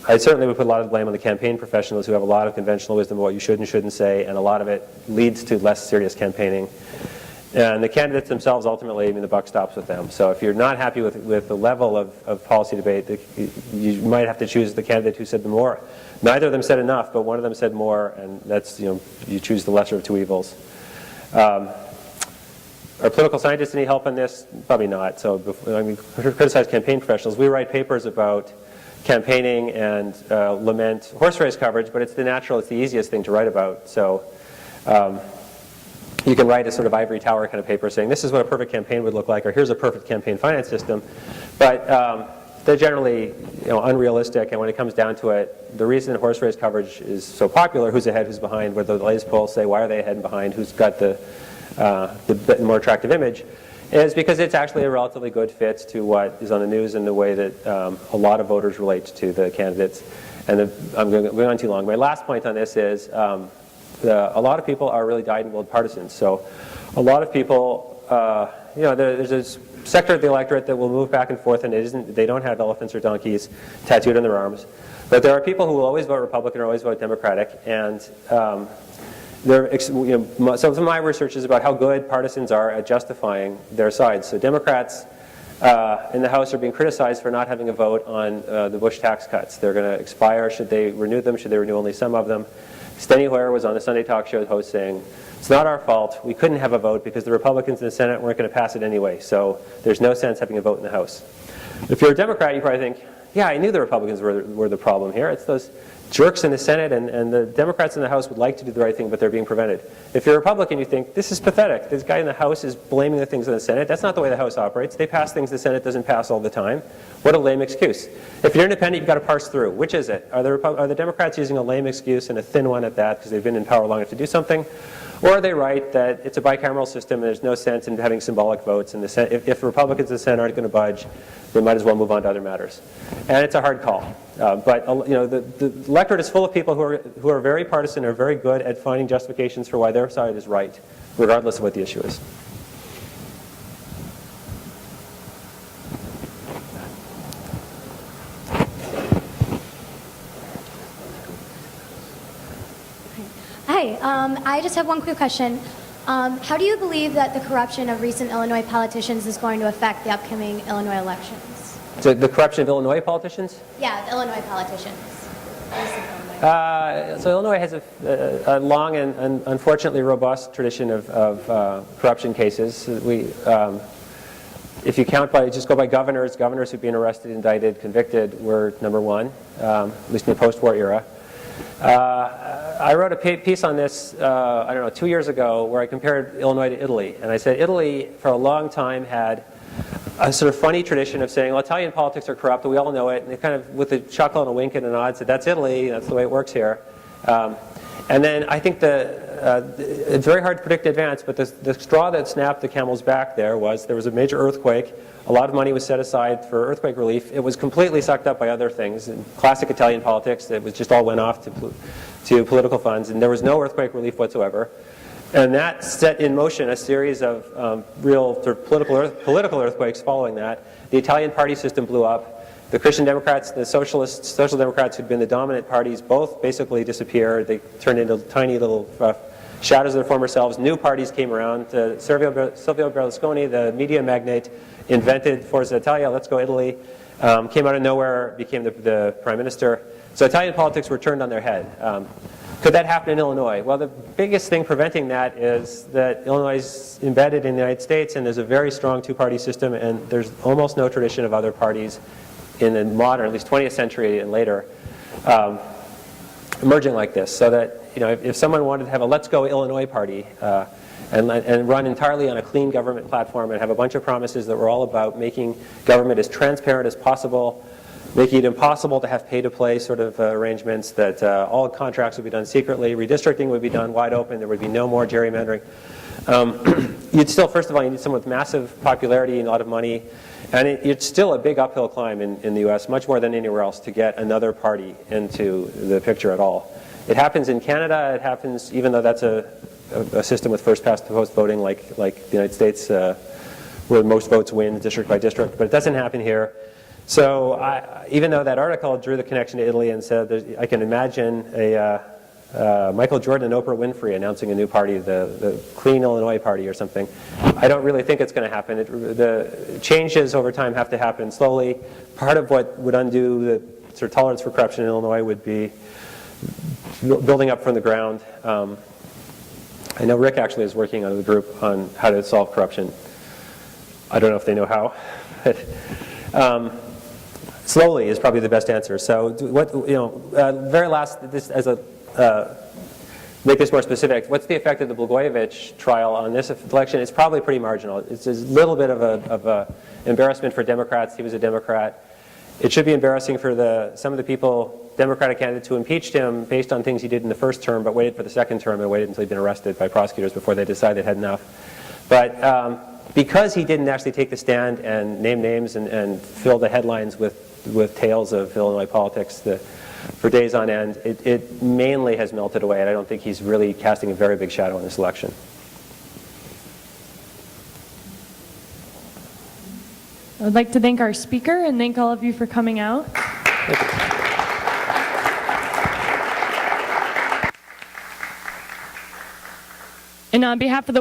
I certainly would put a lot of blame on the campaign professionals who have a lot of conventional wisdom about what you should and shouldn't say, and a lot of it leads to less serious campaigning. And the candidates themselves, ultimately, I mean, the buck stops with them. So if you're not happy with the level of policy debate, you might have to choose the candidate who said the more. Neither of them said enough, but one of them said more, and that's, you choose the lesser of two evils. Are political scientists any help in this? Probably not. So criticize campaign professionals. We write papers about campaigning and lament horse race coverage, but it's the easiest thing to write about. So you can write a sort of ivory tower kind of paper saying this is what a perfect campaign would look like, or here's a perfect campaign finance system. But they're generally unrealistic, and when it comes down to it, the reason horse race coverage is so popular, who's ahead, who's behind, where the latest polls say why are they ahead and behind, who's got the more attractive image, is because it's actually a relatively good fit to what is on the news and the way that a lot of voters relate to the candidates. And I'm going on too long. My last point on this is a lot of people are really dyed-in-the-wool partisans. So a lot of people, there's this sector of the electorate that will move back and forth, and they don't have elephants or donkeys tattooed on their arms. But there are people who will always vote Republican or always vote Democratic, and some of my research is about how good partisans are at justifying their sides. So Democrats in the House are being criticized for not having a vote on the Bush tax cuts. They're going to expire. Should they renew them? Should they renew only some of them? Steny Hoyer was on the Sunday talk show host saying, it's not our fault. We couldn't have a vote because the Republicans in the Senate weren't going to pass it anyway. So there's no sense having a vote in the House. If you're a Democrat, you probably think, yeah, I knew the Republicans were the problem here. It's those jerks in the Senate, and the Democrats in the House would like to do the right thing, but they're being prevented. If you're a Republican, you think, this is pathetic. This guy in the House is blaming the things in the Senate. That's not the way the House operates. They pass things the Senate doesn't pass all the time. What a lame excuse. If you're independent, you've got to parse through. Which is it? Are the Democrats using a lame excuse, and a thin one at that, because they've been in power long enough to do something? Or are they right that it's a bicameral system and there's no sense in having symbolic votes, and if Republicans in the Senate aren't going to budge, they might as well move on to other matters. And it's a hard call. But the electorate is full of people who are very partisan, are very good at finding justifications for why their side is right, regardless of what the issue is. Hi, I just have one quick question. How do you believe that the corruption of recent Illinois politicians is going to affect the upcoming Illinois elections? So the corruption of Illinois politicians? Yeah, the Illinois politicians. So Illinois has a long and unfortunately robust tradition of corruption cases. If you count just go by governors who've been arrested, indicted, convicted, we're number one, at least in the post-war era. I wrote a piece on this, 2 years ago, where I compared Illinois to Italy. And I said Italy, for a long time, had a sort of funny tradition of saying, well, Italian politics are corrupt, we all know it. And they kind of, with a chuckle and a wink and a nod, said, that's Italy, that's the way it works here. And then I think it's very hard to predict in advance, but the straw that snapped the camel's back there was a major earthquake. A lot of money was set aside for earthquake relief. It was completely sucked up by other things. In classic Italian politics, it was just all went off to political funds, and there was no earthquake relief whatsoever. And that set in motion a series of real sort of political earthquakes following that. The Italian party system blew up. The Christian Democrats, the Social Democrats, who'd been the dominant parties, both basically disappeared. They turned into tiny little shadows of their former selves. New parties came around. Silvio Berlusconi, the media magnate, invented Forza Italia, let's go Italy, came out of nowhere, became the prime minister. So Italian politics were turned on their head. Could that happen in Illinois? Well, the biggest thing preventing that is that Illinois is embedded in the United States, and there's a very strong two-party system, and there's almost no tradition of other parties in the modern, at least 20th century and later, emerging like this. So that if someone wanted to have a Let's Go Illinois party and run entirely on a clean government platform and have a bunch of promises that were all about making government as transparent as possible, making it impossible to have pay-to-play sort of arrangements, that all contracts would be done secretly, redistricting would be done wide open, there would be no more gerrymandering. You'd still, first of all, you need someone with massive popularity and a lot of money, and it's still a big uphill climb in the U.S., much more than anywhere else, to get another party into the picture at all. It happens in Canada, it happens, even though that's a system with first-past-the-post voting like the United States, where most votes win district by district, but it doesn't happen here. So even though that article drew the connection to Italy and said I can imagine Michael Jordan and Oprah Winfrey announcing a new party, the Clean Illinois Party or something, I don't really think it's going to happen. The changes over time have to happen slowly. Part of what would undo the sort of tolerance for corruption in Illinois would be building up from the ground. I know Rick actually is working on a group on how to solve corruption. I don't know if they know how, but slowly is probably the best answer. So, very last, this as a make this more specific. What's the effect of the Blagojevich trial on this election? It's probably pretty marginal. It's a little bit of a embarrassment for Democrats. He was a Democrat. It should be embarrassing for some of the people, Democratic candidates who impeached him based on things he did in the first term, but waited for the second term and waited until he'd been arrested by prosecutors before they decided they had enough. But because he didn't actually take the stand and name names and fill the headlines with tales of Illinois politics for days on end, it mainly has melted away, and I don't think he's really casting a very big shadow on this election. I'd like to thank our speaker and thank all of you for coming out. Thank you. And on behalf of the